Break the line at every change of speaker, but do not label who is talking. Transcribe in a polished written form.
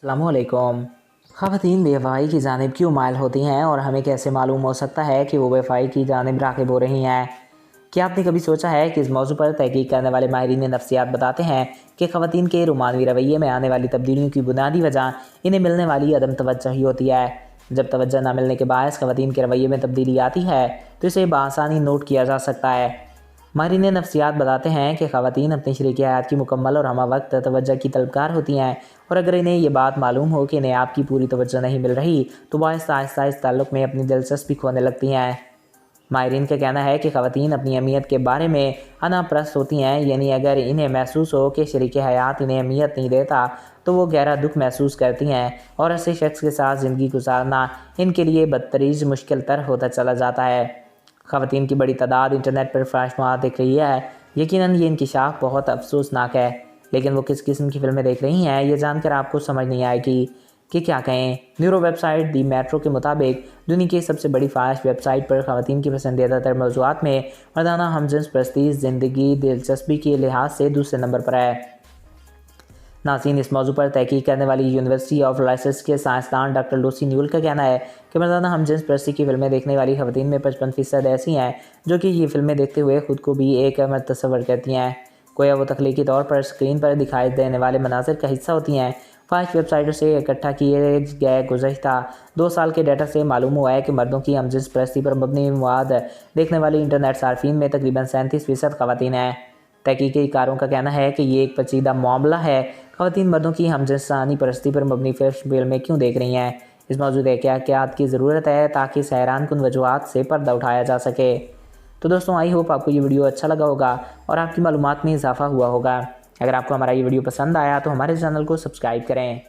अस्सलामुअलैकुम। ख़वातीन बेवफ़ाई की जानिब क्यों माइल होती हैं और हमें कैसे मालूम हो सकता है कि वो बेवफ़ाई की जानिब राग़िब हो रही हैं? क्या आपने कभी सोचा है कि इस मौजू पर तहक़ीक़ करने वाले माहिरीन नफ्सियात बताते हैं कि ख़वातीन के रोमानवी रवैये में आने वाली तब्दीलियों की बुनियादी वजह इन्हें मिलने वाली अदम तवज्जोही होती है। जब तवज्जो न मिलने के बायस ख़वातीन के रवैये में तब्दीली आती है तो इसे बआसानी नोट किया जा सकता है। माहिरीन नफ्सियात बताते हैं कि ख़वातीन अपनी शरीक हयात की मुकम्मल और हमा वक्त तवज्जो की तलबगार होती हैं, और अगर इन्हें ये बात मालूम हो कि इन्हें आपकी पूरी तवज्जो नहीं मिल रही तो वह आहिस्ता आहिस्ता इस ताल्लुक़ में अपनी दिलचस्पी खोने लगती हैं। माहिरीन का कहना है कि ख़वातीन अपनी अहमियत के बारे में अनाप्रस्त होती हैं, यानी अगर इन्हें महसूस हो कि शरीक हयात इन्हें अहमियत नहीं देता तो वो गहरा दुख महसूस करती हैं और ऐसे शख्स के साथ ज़िंदगी गुजारना इनके लिए बदतरीज मुश्किल तर होता चला जाता है। ख़वातीन की बड़ी तादाद इंटरनेट पर फ़ाहिश दिख रही है। यकीनन ये इंकिशाफ बहुत अफसोसनाक है, लेकिन वो किस किस्म की फ़िल्में देख रही हैं ये जानकर आपको समझ नहीं आएगी कि क्या कहें। न्यूरो वेबसाइट दी मेट्रो के मुताबिक दुनिया की सबसे बड़ी फ़ाहिश वेबसाइट पर ख़वातीन की पसंदीदा तर मौज़ूआत में मर्दाना हमजिन्स परस्ती ज़िंदगी दिलचस्पी के लिहाज से दूसरे नंबर पर है। नाज़रीन, इस मौजू पर तहक़ीक़ करने वाली यूनिवर्सिटी ऑफ लाइसेंस के साइंसदान डॉक्टर लूसी न्यूल का कहना है कि मर्दाना हमजिन्स परस्ती की फ़िल्में देखने वाली ख़वातीन में 55% ऐसी हैं जो कि ये फ़िल्में देखते हुए ख़ुद को भी एक मर्द तस्वर करती हैं, गोया वो तख्लीकी तौर पर स्क्रीन पर दिखाई देने वाले मनाज़िर का हिस्सा होती हैं। फ़ाहिश वेबसाइटों से इकट्ठा किए गए गुज़श्ता 2 साल के डाटा से मालूम हुआ है कि मर्दों की हमजिन्स परस्ती पर मबनी मवाद देखने वाली इंटरनेट सार्फिन में तकरीबन 37% ख़वातीन हैं। तहक़ीक़ीकारों का कहना है कि ये एक पेचीदा मामला है। ख़वातीन मर्दों की हमजिनसानी परस्ती पर मबनी फ़िल्में क्यों देख रही हैं? इस मौजूद एहतियात की ज़रूरत है ताकि इस हैरानकुन वजूहात से पर्दा उठाया जा सके। तो दोस्तों, आई होप आपको ये वीडियो अच्छा लगा होगा और आपकी मालूमात में इजाफ़ा हुआ होगा। अगर आपको हमारा ये वीडियो पसंद आया तो हमारे चैनल को सब्सक्राइब करें।